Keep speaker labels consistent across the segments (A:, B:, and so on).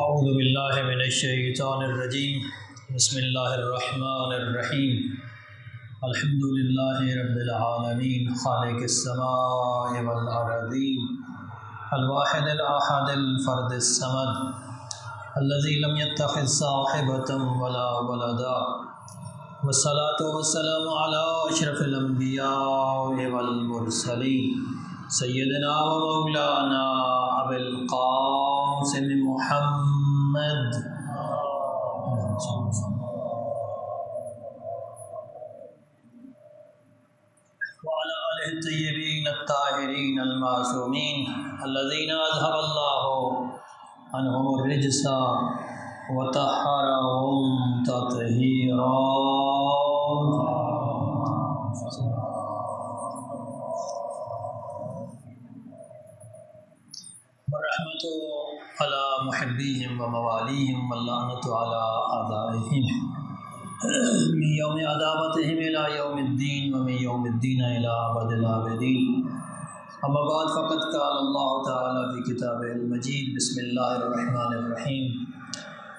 A: اعوذ باللہ من الشیطان الرجیم بسم اللہ الرحمن الرحیم الحمد للہ رب العالمین خالق السماء والارضین الواحد الاحد الفرد الصمد الذي لم يتخذ صاحبة ولا ولدا والصلاة والسلام على اشرف الانبیاء والمرسلین سیدنا و مولانا ابی القاسم محمد وعلى آلہ الطیبین الطاہرین المعصومین الذین اذهب اللہ عنہم الرجس وطہرهم تطہیرا والرحمۃ علی محبیہم وموالیہم واللعنۃ علی اعدائہم من یوم عداوتہم الی یوم الدین ومن یوم الدین الی ابد الآبدین اما بعد فقد قال اللہ تعالی فی کتابہ المجید بسم اللہ الرحمن الرحیم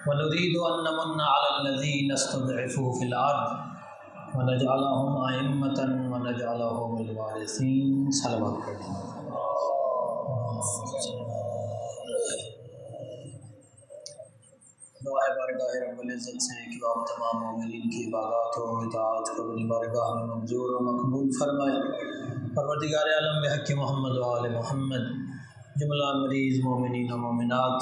A: ونريد أن نمن على الذين استضعفوا في الأرض ونجعلهم أئمة ونجعلهم الوارثين صلوات پڑھیں۔ دعا ہے بارگاہ رب العزت سے کہ آپ تمام مومنین کی عبادات و اطاعت کو اپنی بارگاہ میں منظور و مقبول فرمائے۔ پروردگار عالم بحق محمد و آل محمد جملہ مریض مومنین و مومنات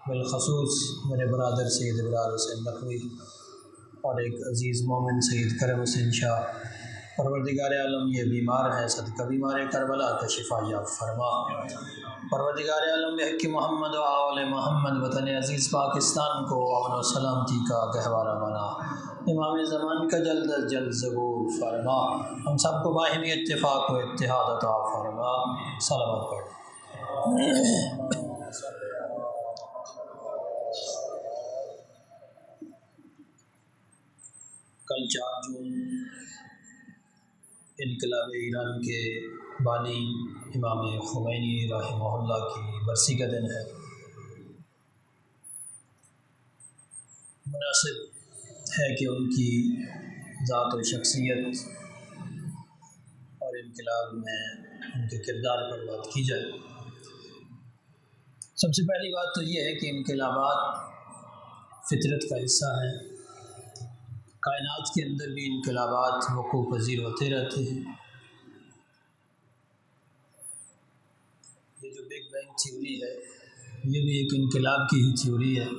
A: بالخصوص میرے برادر سید ابرار حسین نقوی اور ایک عزیز مومن سید کرم حسین شاہ، پروردگار عالم یہ بیمار ہے، صدقہ بیمار کربلا کا شفا یاب فرما۔ پروردگار عالم بحق محمد و آل محمد وطن عزیز پاکستان کو امن و سلامتی کا گہوارہ بنا، امام زمان کا جلد از جلد ظہور فرما، ہم سب کو باہمی اتفاق و اتحاد عطا فرما۔ صلوات پڑھ۔ کل 4 جون انقلاب ایران کے بانی امام خمینی رحمہ اللہ کی برسی کا دن ہے۔ مناسب ہے کہ ان کی ذات و شخصیت اور انقلاب میں ان کے کردار پر بات کی جائے۔ سب سے پہلی بات تو یہ ہے کہ انقلابات فطرت کا حصہ ہیں، کائنات کے اندر بھی انقلابات وقوع پذیر ہوتے رہتے ہیں۔ یہ جو بگ بینگ تھیوری ہے یہ بھی ایک انقلاب کی ہی تھیوری ہے،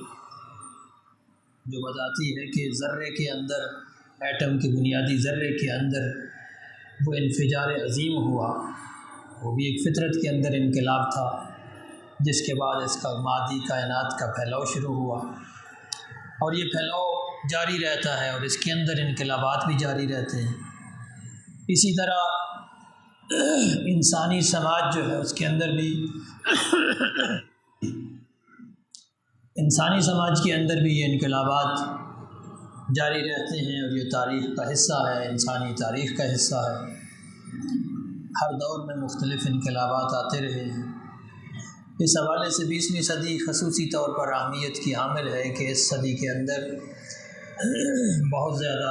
A: جو بتاتی ہے کہ ذرے کے اندر، ایٹم کے بنیادی ذرے کے اندر وہ انفجار عظیم ہوا، وہ بھی ایک فطرت کے اندر انقلاب تھا، جس کے بعد اس کا مادی کائنات کا پھیلاؤ شروع ہوا، اور یہ پھیلاؤ جاری رہتا ہے اور اس کے اندر انقلابات بھی جاری رہتے ہیں۔ اسی طرح انسانی سماج جو ہے اس کے اندر بھی انسانی سماج کے اندر بھی یہ انقلابات جاری رہتے ہیں، اور یہ تاریخ کا حصہ ہے، انسانی تاریخ کا حصہ ہے۔ ہر دور میں مختلف انقلابات آتے رہے ہیں۔ اس حوالے سے 20ویں صدی خصوصی طور پر اہمیت کی حامل ہے کہ اس صدی کے اندر بہت زیادہ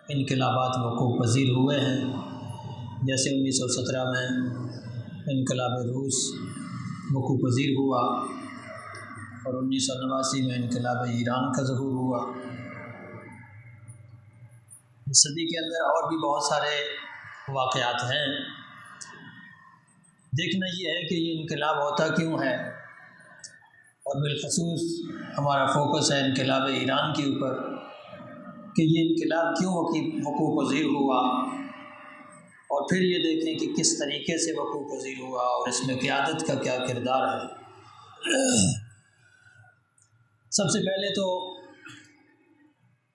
A: انقلابات وقوع پذیر ہوئے ہیں، جیسے 1917 میں انقلاب روس وقوع پذیر ہوا، اور 1989 میں انقلاب ایران کا ظہور ہوا۔ اس صدی کے اندر اور بھی بہت سارے واقعات ہیں۔ دیکھنا یہ ہے کہ یہ انقلاب ہوتا کیوں ہے، اور بالخصوص ہمارا فوکس ہے انقلاب ایران کے اوپر کہ یہ انقلاب کیوں وقوع پذیر ہوا، اور پھر یہ دیکھیں کہ کس طریقے سے وقوع پذیر ہوا اور اس میں قیادت کا کیا کردار ہے۔ سب سے پہلے تو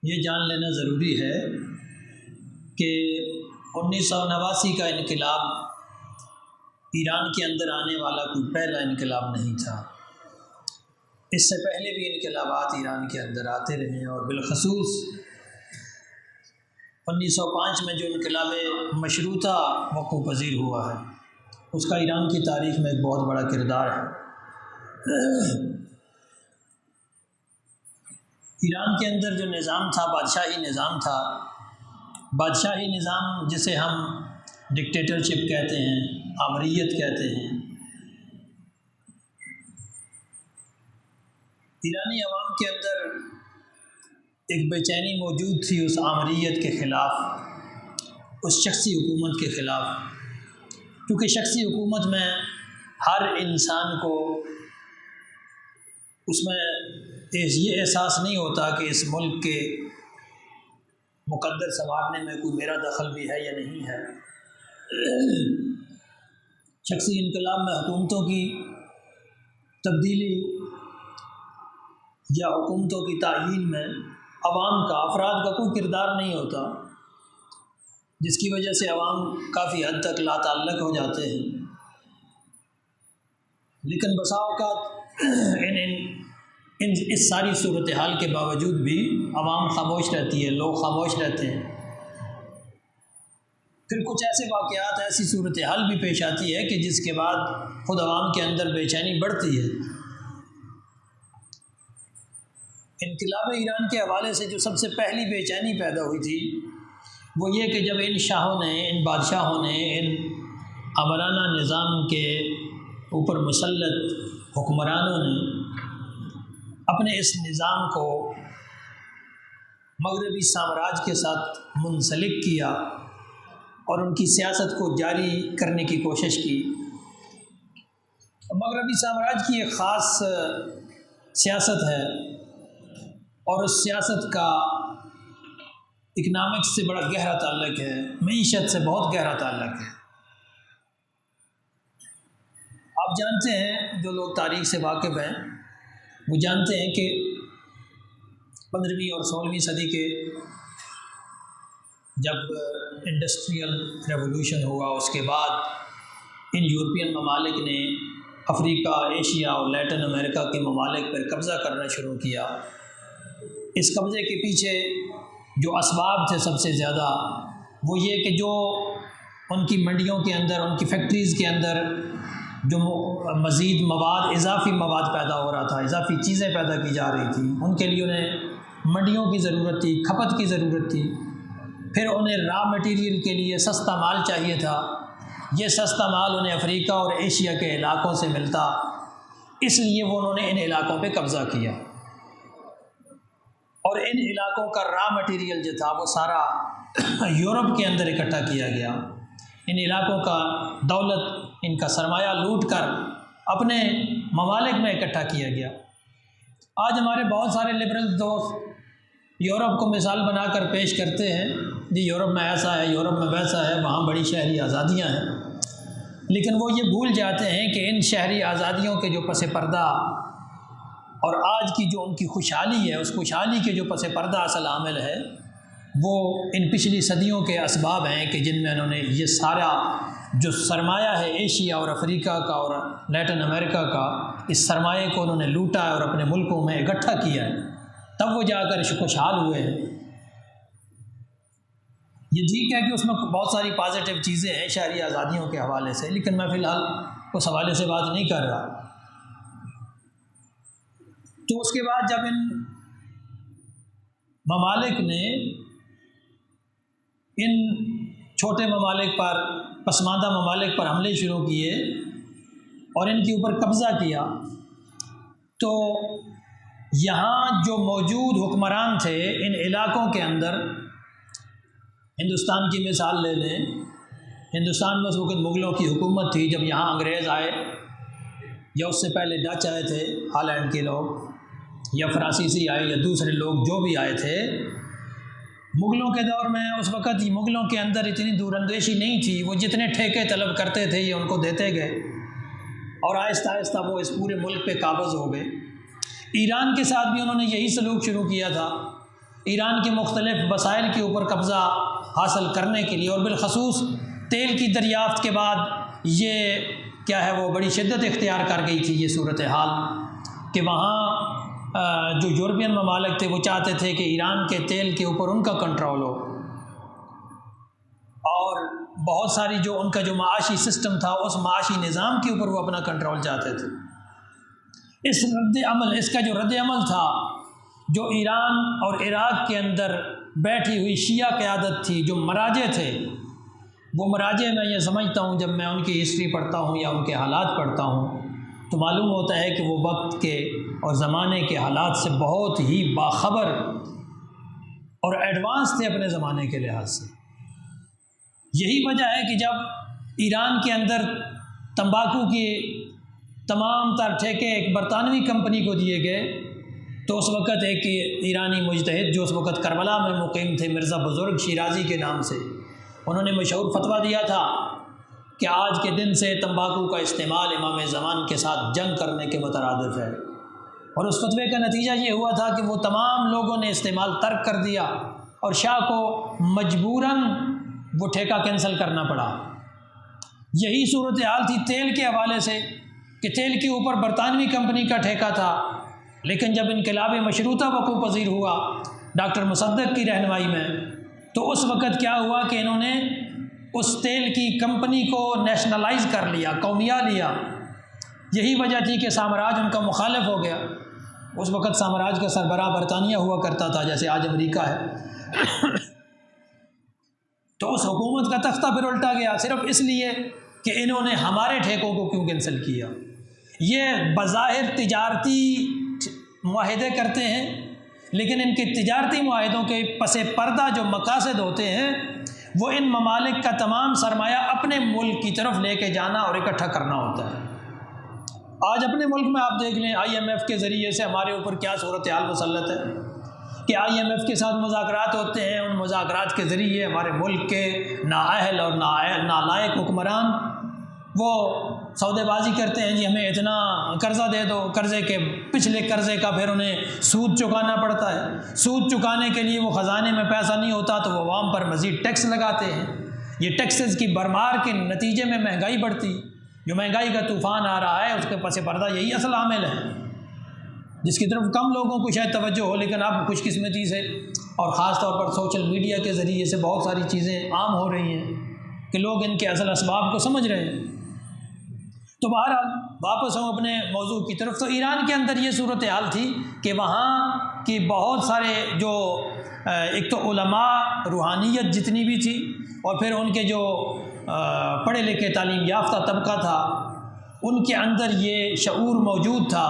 A: یہ جان لینا ضروری ہے کہ 1989 کا انقلاب ایران کے اندر آنے والا کوئی پہلا انقلاب نہیں تھا۔ اس سے پہلے بھی انقلابات ایران کے اندر آتے رہے ہیں، اور بالخصوص 1905 میں جو انقلاب مشروطہ وقوع پذیر ہوا ہے اس کا ایران کی تاریخ میں ایک بہت بڑا کردار ہے۔ ایران کے اندر جو نظام تھا بادشاہی نظام تھا، بادشاہی نظام جسے ہم ڈکٹیٹرشپ کہتے ہیں، آمریت کہتے ہیں، ایرانی عوام کے اندر ایک بے چینی موجود تھی اس آمریت کے خلاف، اس شخصی حکومت کے خلاف، کیونکہ شخصی حکومت میں ہر انسان کو اس میں یہ احساس نہیں ہوتا کہ اس ملک کے مقدر سنوارنے میں کوئی میرا دخل بھی ہے یا نہیں ہے۔ شخصی انقلاب میں حکومتوں کی تبدیلی یا حکومتوں کی تعیین میں عوام کا، افراد کا کوئی کردار نہیں ہوتا، جس کی وجہ سے عوام کافی حد تک لا تعلق ہو جاتے ہیں۔ لیکن بسا اوقات اس ساری صورتحال کے باوجود بھی عوام خاموش رہتی ہے، لوگ خاموش رہتے ہیں۔ پھر کچھ ایسے واقعات، ایسی صورتحال بھی پیش آتی ہے کہ جس کے بعد خود عوام کے اندر بے چینی بڑھتی ہے۔ انقلاب ایران کے حوالے سے جو سب سے پہلی بے چینی پیدا ہوئی تھی وہ یہ کہ جب ان شاہوں نے، ان بادشاہوں نے، ان آمرانہ نظام کے اوپر مسلط حکمرانوں نے اپنے اس نظام کو مغربی سامراج کے ساتھ منسلک کیا اور ان کی سیاست کو جاری کرنے کی کوشش کی۔ مغربی سامراج کی ایک خاص سیاست ہے اور اس سیاست کا اکنامکس سے بڑا گہرا تعلق ہے، معیشت سے بہت گہرا تعلق ہے۔ آپ جانتے ہیں، جو لوگ تاریخ سے واقف ہیں وہ جانتے ہیں کہ 15ویں اور 16ویں صدی کے جب انڈسٹریل ریولوشن ہوا، اس کے بعد ان یورپین ممالک نے افریقہ، ایشیا اور لیٹن امریکہ کے ممالک پر قبضہ کرنا شروع کیا۔ اس قبضے کے پیچھے جو اسباب تھے سب سے زیادہ وہ یہ کہ جو ان کی منڈیوں کے اندر، ان کی فیکٹریز کے اندر جو مزید مواد، اضافی مواد پیدا ہو رہا تھا، اضافی چیزیں پیدا کی جا رہی تھیں، ان کے لیے انہیں منڈیوں کی ضرورت تھی، کھپت کی ضرورت تھی۔ پھر انہیں را مٹیریل کے لیے سستا مال چاہیے تھا، یہ سستا مال انہیں افریقہ اور ایشیا کے علاقوں سے ملتا، اس لیے وہ انہوں نے ان علاقوں پہ قبضہ کیا اور ان علاقوں کا را مٹیریل جو تھا وہ سارا یورپ کے اندر اکٹھا کیا گیا۔ ان علاقوں کا دولت، ان کا سرمایہ لوٹ کر اپنے ممالک میں اکٹھا کیا گیا۔ آج ہمارے بہت سارے لبرل دوست یورپ کو مثال بنا کر پیش کرتے ہیں، جی یورپ میں ایسا ہے، یورپ میں ویسا ہے، وہاں بڑی شہری آزادیاں ہیں، لیکن وہ یہ بھول جاتے ہیں کہ ان شہری آزادیوں کے جو پس پردہ اور آج کی جو ان کی خوشحالی ہے، اس خوشحالی کے جو پس پردہ اصل عامل ہے وہ ان پچھلی صدیوں کے اسباب ہیں کہ جن میں انہوں نے یہ سارا جو سرمایہ ہے ایشیا اور افریقہ کا اور لیٹن امریکہ کا، اس سرمایہ کو انہوں نے لوٹا ہے اور اپنے ملکوں میں اکٹھا کیا ہے، تب وہ جا کر خوشحال ہوئے ہیں۔ یہ ٹھیک ہے کہ اس میں بہت ساری پازیٹیو چیزیں ہیں شہری آزادیوں کے حوالے سے، لیکن میں فی الحال اس حوالے سے بات نہیں کر رہا۔ تو اس کے بعد جب ان ممالک نے ان چھوٹے ممالک پر، پسماندہ ممالک پر حملے شروع کیے اور ان کے اوپر قبضہ کیا، تو یہاں جو موجود حکمران تھے ان علاقوں کے اندر، ہندوستان کی مثال لے لیں، ہندوستان میں اس وقت مغلوں کی حکومت تھی۔ جب یہاں انگریز آئے یا اس سے پہلے ڈچ آئے تھے، ہالینڈ کے لوگ، یا فرانسیسی آئے یا دوسرے لوگ جو بھی آئے تھے، مغلوں کے دور میں اس وقت مغلوں کے اندر اتنی دور اندیشی نہیں تھی، وہ جتنے ٹھیکے طلب کرتے تھے یہ ان کو دیتے گئے اور آہستہ آہستہ وہ اس پورے ملک پہ قابض ہو گئے۔ ایران کے ساتھ بھی انہوں نے یہی سلوک شروع کیا تھا، ایران کے مختلف وسائل کے اوپر قبضہ حاصل کرنے کے لیے، اور بالخصوص تیل کی دریافت کے بعد یہ کیا ہے وہ بڑی شدت اختیار کر گئی تھی یہ صورتحال کہ وہاں جو یورپین ممالک تھے وہ چاہتے تھے کہ ایران کے تیل کے اوپر ان کا کنٹرول ہو، اور بہت ساری جو ان کا جو معاشی سسٹم تھا اس معاشی نظام کے اوپر وہ اپنا کنٹرول چاہتے تھے۔ اس کا جو رد عمل تھا جو ایران اور عراق کے اندر بیٹھی ہوئی شیعہ قیادت تھی، جو مراجع تھے، وہ مراجع میں یہ سمجھتا ہوں جب میں ان کی ہسٹری پڑھتا ہوں یا ان کے حالات پڑھتا ہوں تو معلوم ہوتا ہے کہ وہ وقت کے اور زمانے کے حالات سے بہت ہی باخبر اور ایڈوانس تھے اپنے زمانے کے لحاظ سے۔ یہی وجہ ہے کہ جب ایران کے اندر تمباکو کے تمام تر ٹھیکے ایک برطانوی کمپنی کو دیے گئے تو اس وقت ایک ایرانی مجتہد جو اس وقت کربلا میں مقیم تھے، مرزا بزرگ شیرازی کے نام سے، انہوں نے مشہور فتویٰ دیا تھا کہ آج کے دن سے تمباکو کا استعمال امام زمان کے ساتھ جنگ کرنے کے مترادف ہے، اور اس فتوے کا نتیجہ یہ ہوا تھا کہ وہ تمام لوگوں نے استعمال ترک کر دیا اور شاہ کو مجبوراً وہ ٹھیکہ کینسل کرنا پڑا۔ یہی صورتحال تھی تیل کے حوالے سے کہ تیل کے اوپر برطانوی کمپنی کا ٹھیکہ تھا، لیکن جب انقلاب مشروطہ وقوع پذیر ہوا ڈاکٹر مصدق کی رہنمائی میں، تو اس وقت کیا ہوا کہ انہوں نے اس تیل کی کمپنی کو نیشنلائز کر لیا، قومیہ لیا۔ یہی وجہ تھی کہ سامراج ان کا مخالف ہو گیا۔ اس وقت سامراج کا سربراہ برطانیہ ہوا کرتا تھا، جیسے آج امریکہ ہے۔ تو اس حکومت کا تختہ پھر الٹا گیا صرف اس لیے کہ انہوں نے ہمارے ٹھیکوں کو کیوں کینسل کیا۔ یہ بظاہر تجارتی معاہدے کرتے ہیں، لیکن ان کے تجارتی معاہدوں کے پس پردہ جو مقاصد ہوتے ہیں وہ ان ممالک کا تمام سرمایہ اپنے ملک کی طرف لے کے جانا اور اکٹھا کرنا ہوتا ہے۔ آج اپنے ملک میں آپ دیکھ لیں IMF کے ذریعے سے ہمارے اوپر کیا صورتحال مسلط ہے کہ IMF کے ساتھ مذاکرات ہوتے ہیں، ان مذاکرات کے ذریعے ہمارے ملک کے نااہل اور نالائق حکمران وہ سودے بازی کرتے ہیں، جی ہمیں اتنا قرضہ دے دو، قرضے کے پچھلے قرضے کا پھر انہیں سود چکانا پڑتا ہے، سود چکانے کے لیے وہ خزانے میں پیسہ نہیں ہوتا تو وہ عوام پر مزید ٹیکس لگاتے ہیں۔ یہ ٹیکسز کی بھرمار کے نتیجے میں مہنگائی بڑھتی، جو مہنگائی کا طوفان آ رہا ہے اس کے پس پردہ یہی اصل عامل ہے، جس کی طرف کم لوگوں کو شاید توجہ ہو، لیکن اب خوش قسمتی سے اور خاص طور پر سوشل میڈیا کے ذریعے سے بہت ساری چیزیں عام ہو رہی ہیں کہ لوگ ان کے اصل اسباب کو سمجھ رہے ہیں۔ تو بہرحال واپس ہوں اپنے موضوع کی طرف، تو ایران کے اندر یہ صورتحال تھی کہ وہاں کی بہت سارے جو ایک تو علماء روحانیت جتنی بھی تھی اور پھر ان کے جو پڑھے لکھے تعلیم یافتہ طبقہ تھا، ان کے اندر یہ شعور موجود تھا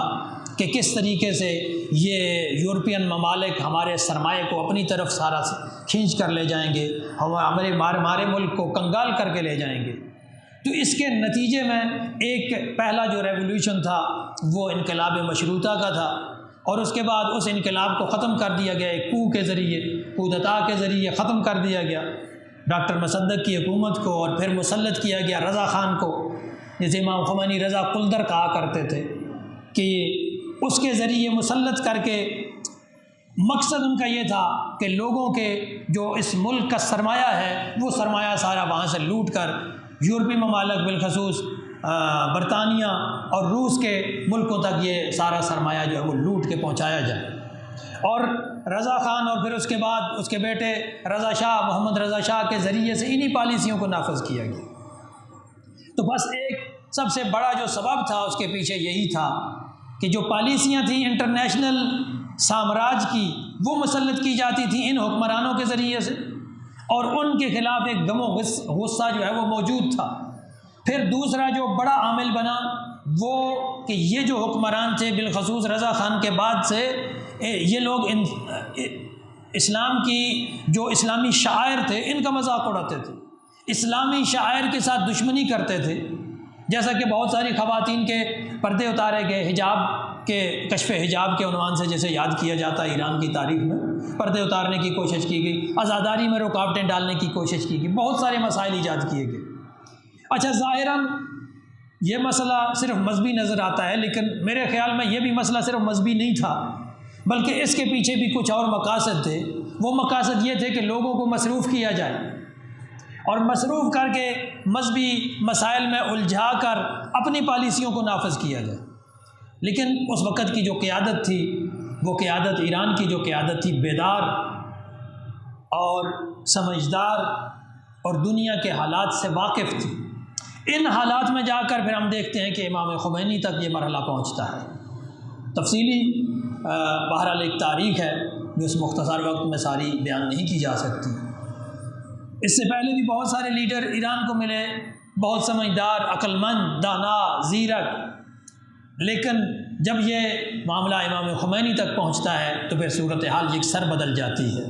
A: کہ کس طریقے سے یہ یورپین ممالک ہمارے سرمایہ کو اپنی طرف سارا کھینچ کر لے جائیں گے، ہمارے ملک کو کنگال کر کے لے جائیں گے۔ تو اس کے نتیجے میں ایک پہلا جو ریولوشن تھا وہ انقلاب مشروطہ کا تھا، اور اس کے بعد اس انقلاب کو ختم کر دیا گیا ایک کو کے ذریعے، کودتا کے ذریعے ختم کر دیا گیا ڈاکٹر مصدق کی حکومت کو، اور پھر مسلط کیا گیا رضا خان کو، جسے امام خمینی رضا قلدر کہا کرتے تھے، کہ اس کے ذریعے مسلط کر کے مقصد ان کا یہ تھا کہ لوگوں کے جو اس ملک کا سرمایہ ہے وہ سرمایہ سارا وہاں سے لوٹ کر یورپی ممالک بالخصوص برطانیہ اور روس کے ملکوں تک یہ سارا سرمایہ جو ہے وہ لوٹ کے پہنچایا جائے۔ اور رضا خان اور پھر اس کے بعد اس کے بیٹے رضا شاہ، محمد رضا شاہ کے ذریعے سے انہی پالیسیوں کو نافذ کیا گیا۔ تو بس ایک سب سے بڑا جو سبب تھا اس کے پیچھے یہی تھا کہ جو پالیسیاں تھیں انٹرنیشنل سامراج کی وہ مسلط کی جاتی تھیں ان حکمرانوں کے ذریعے سے، اور ان کے خلاف ایک غم و غصہ جو ہے وہ موجود تھا۔ پھر دوسرا جو بڑا عامل بنا وہ کہ یہ جو حکمران تھے بالخصوص رضا خان کے بعد سے یہ لوگ اسلام کی جو اسلامی شاعر تھے ان کا مذاق اڑاتے تھے، اسلامی شاعر کے ساتھ دشمنی کرتے تھے، جیسا کہ بہت ساری خواتین کے پردے اتارے گئے، حجاب کے کشف حجاب کے عنوان سے جیسے یاد کیا جاتا ہے ایران کی تاریخ میں، پردے اتارنے کی کوشش کی گئی، عزاداری میں رکاوٹیں ڈالنے کی کوشش کی گئی، بہت سارے مسائل ایجاد کیے گئے۔ اچھا، ظاہراً یہ مسئلہ صرف مذہبی نظر آتا ہے، لیکن میرے خیال میں یہ بھی مسئلہ صرف مذہبی نہیں تھا، بلکہ اس کے پیچھے بھی کچھ اور مقاصد تھے۔ وہ مقاصد یہ تھے کہ لوگوں کو مصروف کیا جائے اور مصروف کر کے مذہبی مسائل میں الجھا کر اپنی پالیسیوں کو نافذ کیا جائے۔ لیکن اس وقت کی جو قیادت تھی وہ قیادت ایران کی جو قیادت تھی بیدار اور سمجھدار اور دنیا کے حالات سے واقف تھی۔ ان حالات میں جا کر پھر ہم دیکھتے ہیں کہ امام خمینی تک یہ مرحلہ پہنچتا ہے۔ تفصیلی بہرحال ایک تاریخ ہے جو اس مختصر وقت میں ساری بیان نہیں کی جا سکتی۔ اس سے پہلے بھی بہت سارے لیڈر ایران کو ملے، بہت سمجھدار، عقل مند، دانا، زیرک، لیکن جب یہ معاملہ امام خمینی تک پہنچتا ہے تو پھر صورتحال یکسر بدل جاتی ہے۔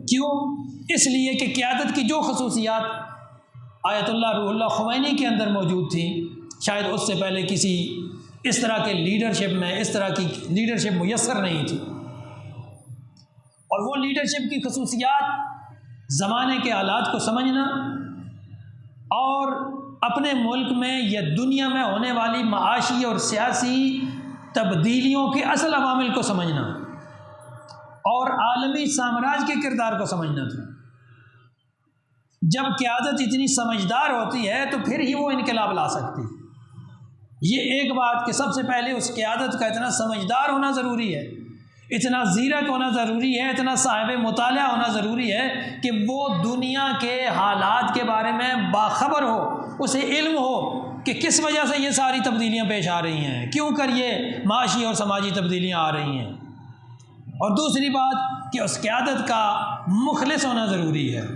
A: کیوں؟ اس لیے کہ قیادت کی جو خصوصیات آیت اللہ روح اللہ خمینی کے اندر موجود تھیں، شاید اس سے پہلے کسی اس طرح کے لیڈرشپ میں اس طرح کی لیڈرشپ میسر نہیں تھی۔ اور وہ لیڈرشپ کی خصوصیات زمانے کے حالات کو سمجھنا اور اپنے ملک میں یا دنیا میں ہونے والی معاشی اور سیاسی تبدیلیوں کے اصل عوامل کو سمجھنا اور عالمی سامراج کے کردار کو سمجھنا تھا۔ جب قیادت اتنی سمجھدار ہوتی ہے تو پھر ہی وہ انقلاب لا سکتی۔ یہ ایک بات کہ سب سے پہلے اس قیادت کا اتنا سمجھدار ہونا ضروری ہے، اتنا زیرک ہونا ضروری ہے، اتنا صاحب مطالعہ ہونا ضروری ہے کہ وہ دنیا کے حالات کے بارے میں باخبر ہو، اسے علم ہو کہ کس وجہ سے یہ ساری تبدیلیاں پیش آ رہی ہیں، کیوں کر یہ معاشی اور سماجی تبدیلیاں آ رہی ہیں۔ اور دوسری بات کہ اس قیادت کا مخلص ہونا ضروری ہے۔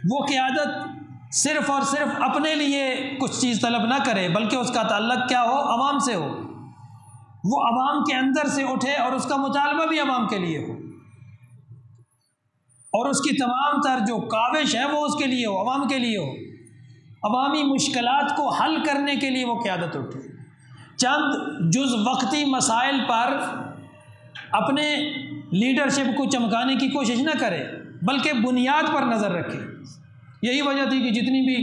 A: وہ قیادت صرف اور صرف اپنے لیے کچھ چیز طلب نہ کرے، بلکہ اس کا تعلق کیا ہو؟ عوام سے ہو۔ وہ عوام کے اندر سے اٹھے اور اس کا مطالبہ بھی عوام کے لیے ہو، اور اس کی تمام تر جو کاوش ہے وہ اس کے لیے ہو، عوام کے لیے ہو۔ عوامی مشکلات کو حل کرنے کے لیے وہ قیادت اٹھے، چند جز وقتی مسائل پر اپنے لیڈرشپ کو چمکانے کی کوشش نہ کرے، بلکہ بنیاد پر نظر رکھے۔ یہی وجہ تھی کہ جتنی بھی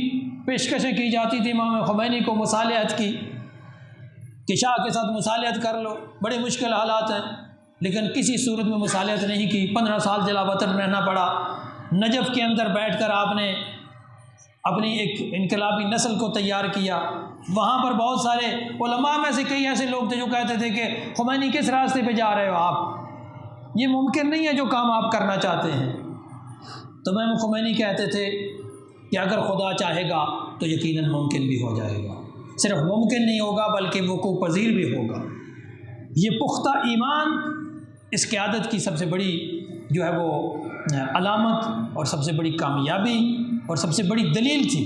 A: پیشکشیں کی جاتی تھی امام خمینی کو مصالحت کی، کہ شاہ کے ساتھ مصالحت کر لو، بڑے مشکل حالات ہیں، لیکن کسی صورت میں مصالحت نہیں کی۔ 15 سال جلا وطن رہنا پڑا۔ نجف کے اندر بیٹھ کر آپ نے اپنی ایک انقلابی نسل کو تیار کیا۔ وہاں پر بہت سارے علماء میں سے کئی ایسے لوگ تھے جو کہتے تھے کہ خمینی کس راستے پہ جا رہے ہو آپ، یہ ممکن نہیں ہے جو کام آپ کرنا چاہتے ہیں۔ تو امام خمینی کہتے تھے کہ اگر خدا چاہے گا تو یقیناً ممکن بھی ہو جائے گا، صرف ممکن نہیں ہوگا بلکہ وقوع پذیر بھی ہوگا۔ یہ پختہ ایمان اس قیادت کی سب سے بڑی جو ہے وہ علامت اور سب سے بڑی کامیابی اور سب سے بڑی دلیل تھی۔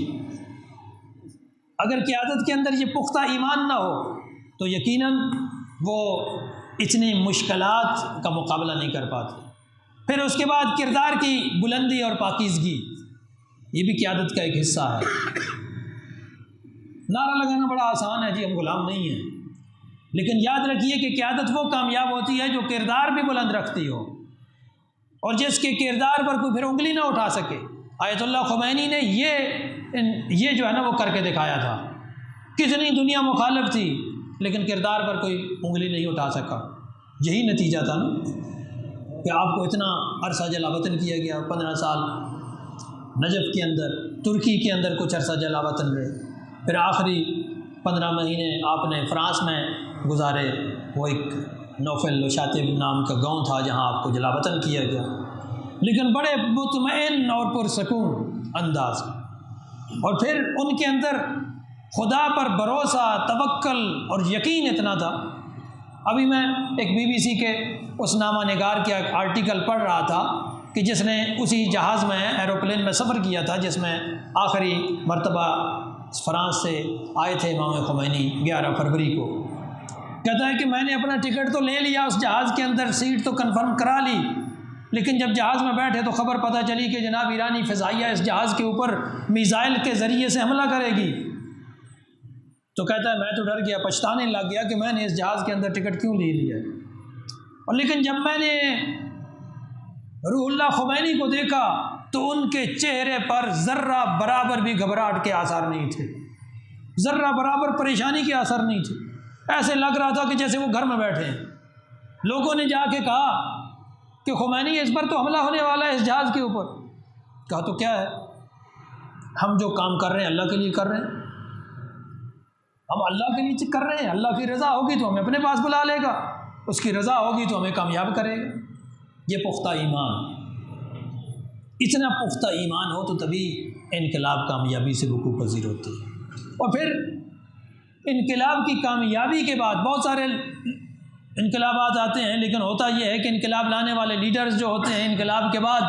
A: اگر قیادت کے اندر یہ پختہ ایمان نہ ہو تو یقیناً وہ اتنی مشکلات کا مقابلہ نہیں کر پاتے۔ پھر اس کے بعد کردار کی بلندی اور پاکیزگی، یہ بھی قیادت کا ایک حصہ ہے۔ نعرہ لگانا بڑا آسان ہے، جی ہم غلام نہیں ہیں، لیکن یاد رکھیے کہ قیادت وہ کامیاب ہوتی ہے جو کردار بھی بلند رکھتی ہو اور جس کے کردار پر کوئی پھر انگلی نہ اٹھا سکے۔ آیت اللہ خمینی نے یہ جو ہے نا وہ کر کے دکھایا تھا۔ کتنی دنیا مخالف تھی لیکن کردار پر کوئی انگلی نہیں اٹھا سکا۔ یہی نتیجہ تھا نا کہ آپ کو اتنا عرصہ جلا وطن کیا گیا، 15 سال نجف کے اندر، ترکی کے اندر کچھ عرصہ جلا وطن رہے، پھر آخری 15 مہینے آپ نے فرانس میں گزارے۔ وہ ایک نوفل و شاطب نام کا گاؤں تھا جہاں آپ کو جلا وطن کیا گیا، لیکن بڑے مطمئن اور پرسکون انداز۔ اور پھر ان کے اندر خدا پر بھروسہ، توکل اور یقین اتنا تھا۔ ابھی میں ایک BBC کے اس نامہ نگار کے ایک آرٹیکل پڑھ رہا تھا کہ جس نے اسی جہاز میں، ایروپلین میں سفر کیا تھا جس میں آخری مرتبہ فرانس سے آئے تھے امام خمینی 11 فروری کو۔ کہتا ہے کہ میں نے اپنا ٹکٹ تو لے لیا، اس جہاز کے اندر سیٹ تو کنفرم کرا لی، لیکن جب جہاز میں بیٹھے تو خبر پتہ چلی کہ جناب ایرانی فضائیہ اس جہاز کے اوپر میزائل کے ذریعے سے حملہ کرے گی۔ تو کہتا ہے میں تو ڈر گیا، پچھتانے لگ گیا کہ میں نے اس جہاز کے اندر ٹکٹ کیوں لے لیا۔ اور لیکن جب میں نے روح اللہ خمینی کو دیکھا تو ان کے چہرے پر ذرہ برابر بھی گھبراہٹ کے آثار نہیں تھے، ذرہ برابر پریشانی کے آثار نہیں تھے۔ ایسے لگ رہا تھا کہ جیسے وہ گھر میں بیٹھے ہیں۔ لوگوں نے جا کے کہا کہ خمینی اس پر تو حملہ ہونے والا ہے اس جہاز کے اوپر۔ کہا تو کیا ہے، ہم جو کام کر رہے ہیں اللہ کے لیے کر رہے ہیں، ہم اللہ کے لیے کر رہے ہیں، اللہ کی رضا ہوگی تو ہمیں اپنے پاس بلا لے گا، اس کی رضا ہوگی تو ہمیں کامیاب کرے گا۔ یہ پختہ ایمان، اتنا پختہ ایمان ہو تو تبھی انقلاب کامیابی سے وقوع پذیر ہوتے ہیں۔ اور پھر انقلاب کی کامیابی کے بعد بہت سارے انقلابات آتے ہیں، لیکن ہوتا یہ ہے کہ انقلاب لانے والے لیڈرز جو ہوتے ہیں انقلاب کے بعد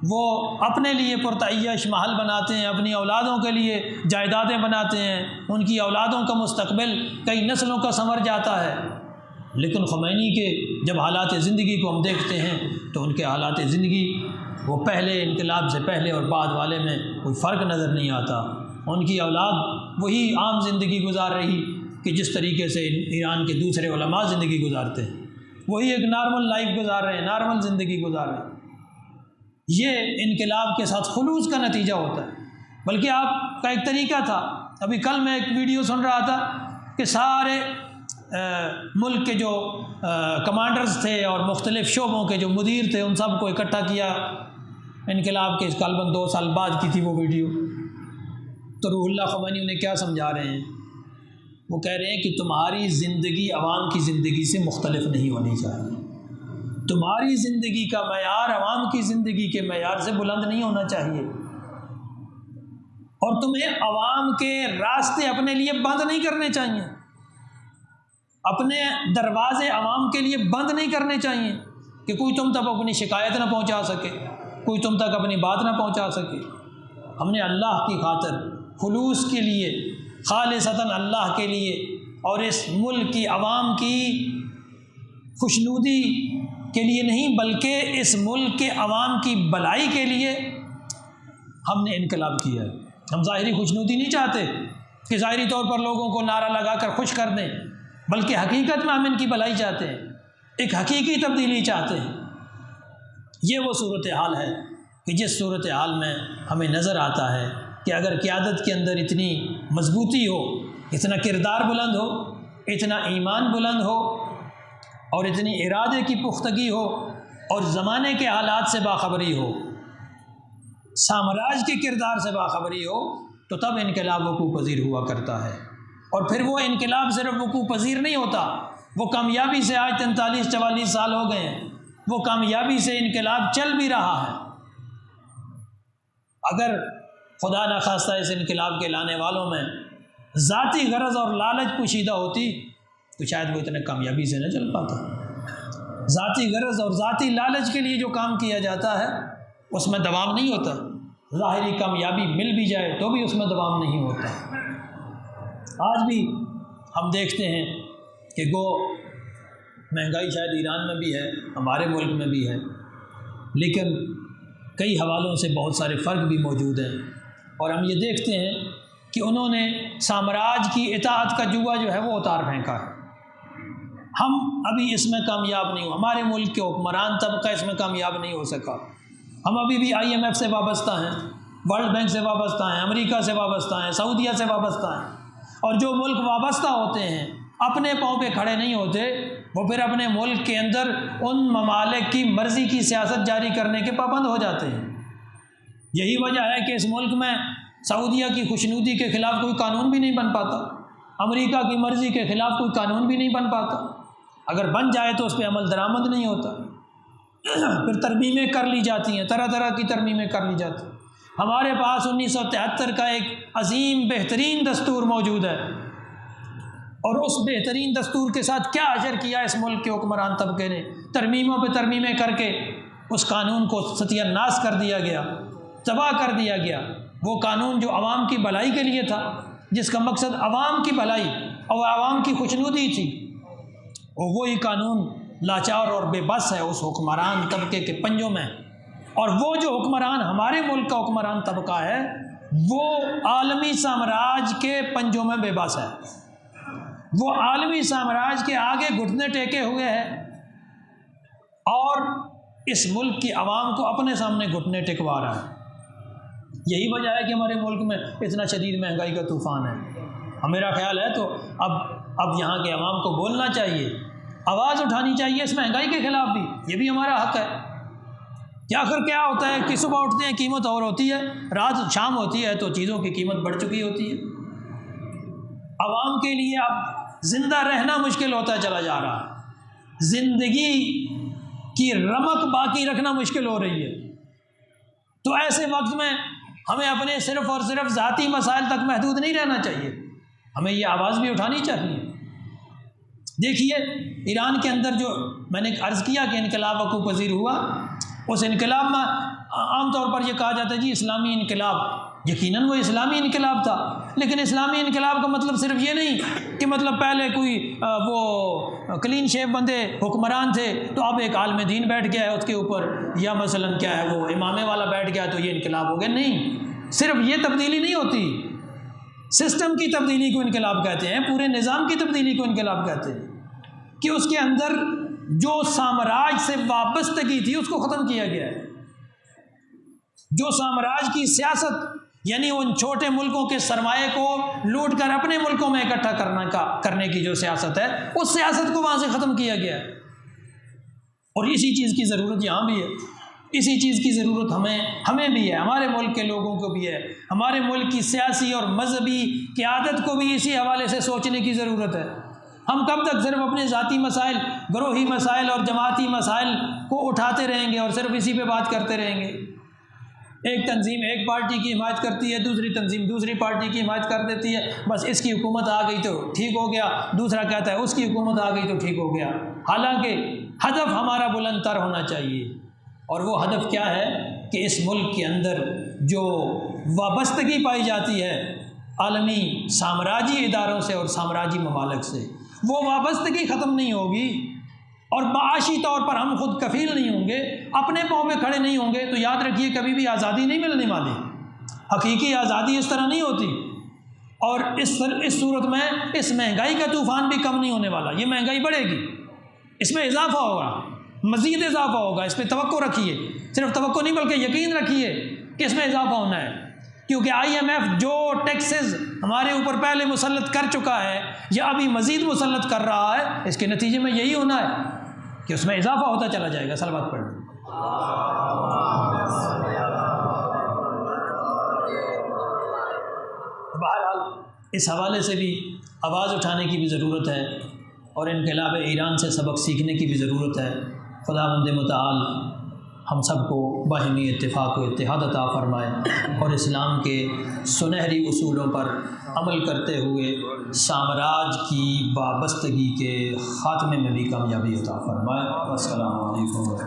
A: وہ اپنے لیے پرتعیش محل بناتے ہیں، اپنی اولادوں کے لیے جائیدادیں بناتے ہیں، ان کی اولادوں کا مستقبل کئی نسلوں کا سنور جاتا ہے۔ لیکن خمینی کے جب حالات زندگی کو ہم دیکھتے ہیں تو ان کے حالات زندگی وہ پہلے انقلاب سے پہلے اور بعد والے میں کوئی فرق نظر نہیں آتا۔ ان کی اولاد وہی عام زندگی گزار رہی کہ جس طریقے سے ایران کے دوسرے علماء زندگی گزارتے ہیں، وہی ایک نارمل لائف گزار رہے ہیں، نارمل زندگی گزار رہے ہیں۔ یہ انقلاب کے ساتھ خلوص کا نتیجہ ہوتا ہے۔ بلکہ آپ کا ایک طریقہ تھا، ابھی کل میں ایک ویڈیو سن رہا تھا کہ سارے ملک کے جو کمانڈرز تھے اور مختلف شعبوں کے جو مدیر تھے ان سب کو اکٹھا کیا، انقلاب کے غالباً 2 سال بعد کی تھی وہ ویڈیو۔ تو روح اللہ خمینی انہیں کیا سمجھا رہے ہیں؟ وہ کہہ رہے ہیں کہ تمہاری زندگی عوام کی زندگی سے مختلف نہیں ہونی چاہیے، تمہاری زندگی کا معیار عوام کی زندگی کے معیار سے بلند نہیں ہونا چاہیے، اور تمہیں عوام کے راستے اپنے لیے بند نہیں کرنے چاہیے، اپنے دروازے عوام کے لیے بند نہیں کرنے چاہیے کہ کوئی تم تک اپنی شکایت نہ پہنچا سکے، کوئی تم تک اپنی بات نہ پہنچا سکے۔ ہم نے اللہ کی خاطر خلوص کے لیے، خالصتاً اللہ کے لیے اور اس ملک کی عوام کی خوشنودی کے لیے نہیں بلکہ اس ملک کے عوام کی بھلائی کے لیے ہم نے انقلاب کیا ہے۔ ہم ظاہری خوشنودی نہیں چاہتے کہ ظاہری طور پر لوگوں کو نعرہ لگا کر خوش کر دیں، بلکہ حقیقت میں ہم ان کی بھلائی چاہتے ہیں، ایک حقیقی تبدیلی چاہتے ہیں۔ یہ وہ صورتحال ہے کہ جس صورتحال میں ہمیں نظر آتا ہے کہ اگر قیادت کے اندر اتنی مضبوطی ہو، اتنا کردار بلند ہو، اتنا ایمان بلند ہو اور اتنی ارادے کی پختگی ہو اور زمانے کے حالات سے باخبری ہو، سامراج کے کردار سے باخبری ہو، تو تب انقلاب وقوع پذیر ہوا کرتا ہے۔ اور پھر وہ انقلاب صرف وقوع پذیر نہیں ہوتا، وہ کامیابی سے آج 43-44 سال ہو گئے ہیں، وہ کامیابی سے انقلاب چل بھی رہا ہے۔ اگر خدا نخواستہ اس انقلاب کے لانے والوں میں ذاتی غرض اور لالچ پوشیدہ ہوتی تو شاید وہ اتنے کامیابی سے نہ چل پاتا۔ ذاتی غرض اور ذاتی لالچ کے لیے جو کام کیا جاتا ہے اس میں دوام نہیں ہوتا، ظاہری کامیابی مل بھی جائے تو بھی اس میں دوام نہیں ہوتا۔ آج بھی ہم دیکھتے ہیں کہ گو مہنگائی شاید ایران میں بھی ہے، ہمارے ملک میں بھی ہے، لیکن کئی حوالوں سے بہت سارے فرق بھی موجود ہیں، اور ہم یہ دیکھتے ہیں کہ انہوں نے سامراج کی اطاعت کا جوا جو ہے وہ اتار پھینکا ہے۔ ہم ابھی اس میں کامیاب نہیں ہوئے، ہمارے ملک کے حکمران طبقہ اس میں کامیاب نہیں ہو سکا۔ ہم ابھی بھی IMF سے وابستہ ہیں، ورلڈ بینک سے وابستہ ہیں، امریکہ سے وابستہ ہیں، سعودیہ سے وابستہ ہیں، اور جو ملک وابستہ ہوتے ہیں اپنے پاؤں پہ کھڑے نہیں ہوتے، وہ پھر اپنے ملک کے اندر ان ممالک کی مرضی کی سیاست جاری کرنے کے پابند ہو جاتے ہیں۔ یہی وجہ ہے کہ اس ملک میں سعودیہ کی خوشنودی کے خلاف کوئی قانون بھی نہیں بن پاتا، امریکہ کی مرضی کے خلاف کوئی قانون بھی نہیں بن پاتا، اگر بن جائے تو اس پہ عمل درآمد نہیں ہوتا، پھر ترمیمیں کر لی جاتی ہیں، طرح طرح کی ترمیمیں کر لی جاتی ہیں۔ ہمارے پاس 1973 کا ایک عظیم بہترین دستور موجود ہے، اور اس بہترین دستور کے ساتھ کیا حشر کیا اس ملک کے حکمران طبقے نے، ترمیموں پہ ترمیمیں کر کے اس قانون کو ستیہ ناش کر دیا گیا، تباہ کر دیا گیا۔ وہ قانون جو عوام کی بھلائی کے لیے تھا، جس کا مقصد عوام کی بھلائی اور عوام کی خوشنودی تھی، اور وہی قانون لاچار اور بے بس ہے اس حکمران طبقے کے پنجوں میں۔ اور وہ جو حکمران ہمارے ملک کا حکمران طبقہ ہے وہ عالمی سامراج کے پنجوں میں بے بس ہے، وہ عالمی سامراج کے آگے گھٹنے ٹیکے ہوئے ہے اور اس ملک کی عوام کو اپنے سامنے گھٹنے ٹکوا رہا ہے۔ یہی وجہ ہے کہ ہمارے ملک میں اتنا شدید مہنگائی کا طوفان ہے۔ میرا خیال ہے تو اب یہاں کے عوام کو بولنا چاہیے، آواز اٹھانی چاہیے اس مہنگائی کے خلاف بھی، یہ بھی ہمارا حق ہے۔ کہ آخر کیا ہوتا ہے کہ صبح اٹھتے ہیں قیمت اور ہوتی ہے، رات شام ہوتی ہے تو چیزوں کی قیمت بڑھ چکی ہوتی ہے۔ عوام کے لیے اب زندہ رہنا مشکل ہوتا چلا جا رہا ہے، زندگی کی رمق باقی رکھنا مشکل ہو رہی ہے۔ تو ایسے وقت میں ہمیں اپنے صرف اور صرف ذاتی مسائل تک محدود نہیں رہنا چاہیے، ہمیں یہ آواز بھی اٹھانی چاہیے دیکھیے ایران کے اندر جو میں نے عرض کیا کہ انقلاب وقوع پذیر ہوا، اس انقلاب میں عام طور پر یہ کہا جاتا ہے جی اسلامی انقلاب، یقیناً وہ اسلامی انقلاب تھا، لیکن اسلامی انقلاب کا مطلب صرف یہ نہیں کہ مطلب پہلے کوئی وہ کلین شیپ بندے حکمران تھے تو اب ایک عالم دین بیٹھ گیا ہے اس کے اوپر، یا مثلا کیا ہے وہ امامے والا بیٹھ گیا تو یہ انقلاب ہو گیا۔ نہیں، صرف یہ تبدیلی نہیں ہوتی، سسٹم کی تبدیلی کو انقلاب کہتے ہیں، پورے نظام کی تبدیلی کو انقلاب کہتے ہیں، کہ اس کے اندر جو سامراج سے وابستگی تھی اس کو ختم کیا گیا ہے، جو سامراج کی سیاست یعنی ان چھوٹے ملکوں کے سرمایے کو لوٹ کر اپنے ملکوں میں اکٹھا کرنے کی جو سیاست ہے، اس سیاست کو وہاں سے ختم کیا گیا ہے۔ اور اسی چیز کی ضرورت یہاں بھی ہے، اسی چیز کی ضرورت ہمیں بھی ہے، ہمارے ملک کے لوگوں کو بھی ہے، ہمارے ملک کی سیاسی اور مذہبی قیادت کو بھی اسی حوالے سے سوچنے کی ضرورت ہے۔ ہم کب تک صرف اپنے ذاتی مسائل، گروہی مسائل اور جماعتی مسائل کو اٹھاتے رہیں گے اور صرف اسی پہ بات کرتے رہیں گے؟ ایک تنظیم ایک پارٹی کی حمایت کرتی ہے، دوسری تنظیم دوسری پارٹی کی حمایت کر دیتی ہے، بس اس کی حکومت آ گئی تو ٹھیک ہو گیا، دوسرا کہتا ہے اس کی حکومت آ گئی تو ٹھیک ہو گیا، حالانکہ ہدف ہمارا بلند تر ہونا چاہیے۔ اور وہ ہدف کیا ہے کہ اس ملک کے اندر جو وابستگی پائی جاتی ہے عالمی سامراجی اداروں سے اور سامراجی ممالک سے، وہ وابستگی ختم نہیں ہوگی اور معاشی طور پر ہم خود کفیل نہیں ہوں گے، اپنے پاؤں پہ کھڑے نہیں ہوں گے، تو یاد رکھیے کبھی بھی آزادی نہیں ملنے والی۔ حقیقی آزادی اس طرح نہیں ہوتی، اور اس صورت میں اس مہنگائی کا طوفان بھی کم نہیں ہونے والا، یہ مہنگائی بڑھے گی، اس میں اضافہ ہوگا، مزید اضافہ ہوگا، اس پہ توقع رکھیے، صرف توقع نہیں بلکہ یقین رکھیے کہ اس میں اضافہ ہونا ہے، کیونکہ IMF جو ٹیکسز ہمارے اوپر پہلے مسلط کر چکا ہے یا ابھی مزید مسلط کر رہا ہے، اس کے نتیجے میں یہی ہونا ہے کہ اس میں اضافہ ہوتا چلا جائے گا۔ صلوات پڑھ لیں۔ بہرحال اس حوالے سے بھی آواز اٹھانے کی بھی ضرورت ہے، اور انقلاب ایران سے سبق سیکھنے کی بھی ضرورت ہے۔ خداوند متعال ہم سب کو باہمی اتفاق و اتحاد عطا فرمائے، اور اسلام کے سنہری اصولوں پر عمل کرتے ہوئے سامراج کی وابستگی کے خاتمے میں بھی کامیابی عطا فرمائے۔ السلام علیکم۔